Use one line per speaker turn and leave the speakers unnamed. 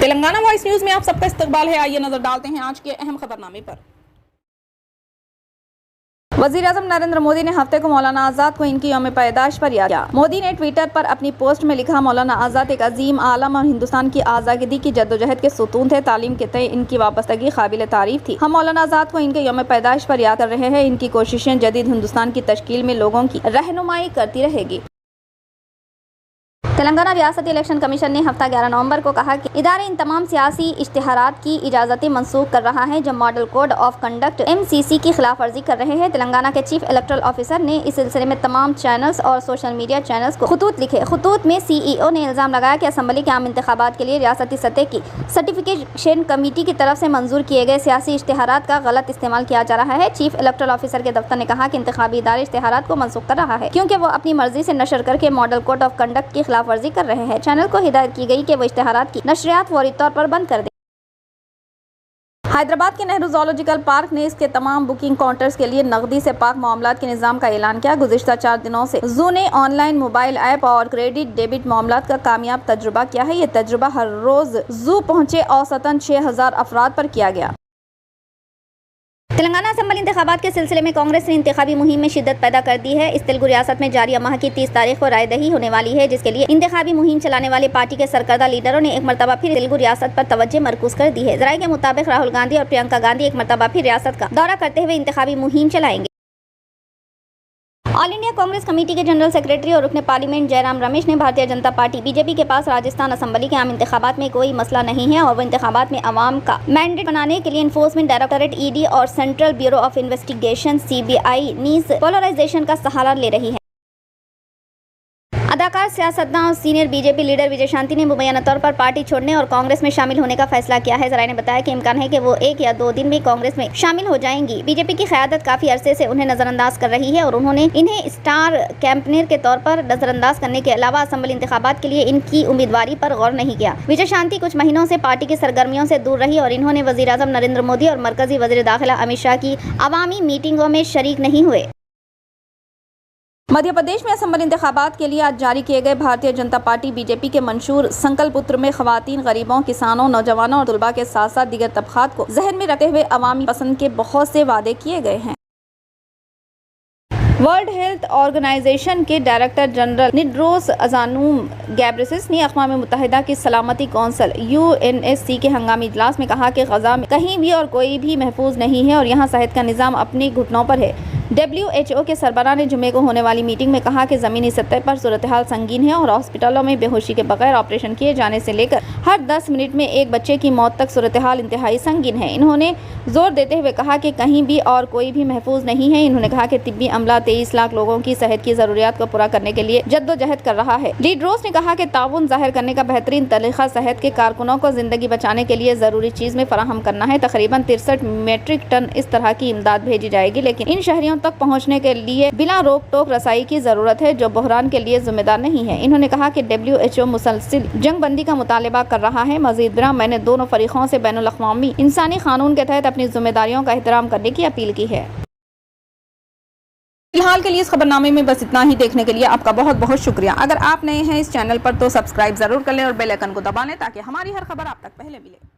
Telangana voice news में आप सबका इस्तकबाल है। आइए नजर डालते हैं आज के अहम खबरनामे पर। वज़ीर-ए-आज़म नरेंद्र मोदी ने हफ्ते को मौलाना आज़ाद को इनकी यौम पैदाइश पर याद किया। मोदी ने ट्विटर पर अपनी पोस्ट में लिखा, मौलाना आज़ाद एक अजीम आलम और हिंदुस्तान की आज़ादी की जद्दोजहद के सुतून थे। तालीम के तय इनकी वाबस्तगी काबिल तारीफ थी। हम मौलाना आज़ाद को इनके यौम पैदाइश पर याद कर रहे हैं। इनकी कोशिशें जदीद हिंदुस्तान की तश्कील में लोगों की रहनुमाई करती रहेगी। तेलंगाना रियासती इलेक्शन कमीशन ने हफ्ता 11 नवंबर को कहा कि इदारे इन तमाम सियासी इश्तिहारात की इजाज़तें मनसूख कर रहा है जो model code of conduct MCC की खिलाफ वर्जी कर रहे हैं। तेलंगाना के चीफ इलेक्टोरल ऑफिसर ने इस सिलसिले में तमाम चैनल्स और सोशल मीडिया चैनल्स को खतूत लिखे। खतूत में CEO ने इल्ज़ाम लगाया कि असम्बली के आम इंतखाबात के लिए रियासती सतह की सर्टिफिकेशन कमेटी की तरफ से मंजूर किए गए सियासी इश्तिहारात का गलत इस्तेमाल किया जा रहा है। चीफ इलेक्टोरल ऑफिसर के दफ्तर ने कहा कि इंतखाबी इदारे इश्तिहारात को मनसूख कर रहा है क्योंकि वो अपनी मर्जी से नशर करके मॉडल कोड ऑफ कंडक्ट की खिलाफ वर्जी कर रहे हैं। चैनल को हिदायत की गई कि वो इश्तिहारात की नशरियात फौरी तौर पर बंद कर दें। हैदराबाद के नेहरू ज़ूलॉजिकल पार्क ने इसके तमाम बुकिंग काउंटर्स के लिए नकदी से पाक मामलात के निज़ाम का ऐलान किया। गुज़िश्ता 4 दिनों से ज़ू ने ऑनलाइन मोबाइल ऐप और क्रेडिट डेबिट मामलात का कामयाब तजुर्बा किया है। ये तजुर्बा हर रोज़ ज़ू पहुँचे औसतन 6000 अफराद पर किया गया। तेलंगाना असेंबली इंतखाबात के सिलसिले में कांग्रेस ने इंतखाबी मुहिम में शिद्दत पैदा कर दी है। इस तेलुगु रियासत में जारी माह की 30 तारीख को रायदही होने वाली है, जिसके लिए इंतखाबी मुहिम चलाने वाले पार्टी के सरकर्दा लीडरों ने एक मरतबा फिर तेलुगु रियासत पर तवज्जो मरकूज कर दी है। जराये के मुताबिक राहुल गांधी और प्रियंका गांधी एक मरतबा फिर रियासत का दौरा करते हुए इंतखाबी मुहिम चलाएंगे। ऑल इंडिया कांग्रेस कमेटी के जनरल सेक्रेटरी और रुकने पार्लियामेंट जयराम रमेश ने भारतीय जनता पार्टी BJP के पास राजस्थान असेंबली के आम इंतखाबात में कोई मसला नहीं है और वो इंतखाबात में अवाम का मैंडेट बनाने के लिए इन्फोर्समेंट डायरेक्टोरेट ED और central bureau of investigation CBI नीस पोलराइजेशन का सहारा ले रही है। अदाकार, सियासतदान और senior BJP leader Vijay Shanti ने मुबैना तौर पर पार्टी छोड़ने और कांग्रेस में शामिल होने का फैसला किया है। जराये ने बताया कि इम्कान है कि वो 1 या 2 दिन में कांग्रेस में शामिल हो जाएंगी। BJP की क़यादत काफी अरसे से उन्हें नजरअंदाज कर रही है और उन्होंने इन्हें स्टार कैंपेनर के तौर पर नजरअंदाज करने के अलावा असेंबली इंतखाबात के लिए इनकी उम्मीदवारी पर गौर नहीं किया। विजय शांति कुछ महीनों से पार्टी की सरगर्मियों से दूर रही और इन्होंने वज़ीर-ए-आज़म नरेंद्र मोदी और मरकजी वज़ीर दाखिला अमित शाह की अवामी मीटिंगों में शरीक नहीं हुए। मध्य प्रदेश में असेंबली इंतखाबात के लिए आज जारी किए गए भारतीय जनता पार्टी BJP के मंशूर संकल्प पत्र में खवातीन, गरीबों, किसानों, नौजवानों और तुलबा के साथ साथ दीगर तबकात को जहन में रखते हुए अवामी पसंद के बहुत से वादे किए गए हैं। वर्ल्ड हेल्थ ऑर्गेनाइजेशन के डायरेक्टर जनरल टेड्रोस अज़ानोम गैब्रेयेसस ने अक़वाम मुत्तहिदा की सलामती कौंसिल UNSC के हंगामी इजलास में कहा कि गजा में कहीं भी और कोई भी महफूज नहीं है और यहाँ सेहत का निज़ाम अपने घुटनों पर है। WHO के सरबराह ने जुमे को होने वाली मीटिंग में कहा कि ज़मीनी सतह पर सूरत हाल संगीन है और हॉस्पिटलों में बेहोशी के बगैर ऑपरेशन किए जाने से लेकर हर 10 मिनट में एक बच्चे की मौत तक सूरत हाल इंतहाई संगीन है। इन्होंने जोर देते हुए कहा कि कहीं भी और कोई भी महफूज नहीं है। इन्होंने कहा कि तिब्बी अमला 23 लाख लोगों की सेहत की ज़रूरियात को पूरा करने के लिए जद्दोजहद कर रहा है। टेड्रोस ने कहा कि ताउन ज़ाहिर करने का बेहतरीन तरीक़ा सेहत के कारकुनों को ज़िंदगी बचाने के लिए ज़रूरी चीज़ में फराहम करना है। तकरीबन 63 मीट्रिक टन इस तरह की इमदाद भेजी जाएगी, लेकिन इन शहरियों तक पहुँचने के लिए बिना रोक टोक रसाई की जरूरत है जो बहरान के लिए जिम्मेदार नहीं है। इन्होंने कहा कि WHO मुसलसिल जंगबंदी का मुतालबा कर रहा है। मजीद बरा मैंने दोनों फरीकों से बैनुल अक़वामी इंसानी कानून के तहत अपनी जिम्मेदारियों का एहतराम करने की अपील की है। फिलहाल के लिए इस खबरनामे में बस इतना ही। देखने के लिए आपका बहुत बहुत शुक्रिया। अगर आप नए हैं इस चैनल पर तो सब्सक्राइब जरूर कर लें और बेल आइकन को दबा लें ताकि हमारी हर खबर आप तक पहले मिले।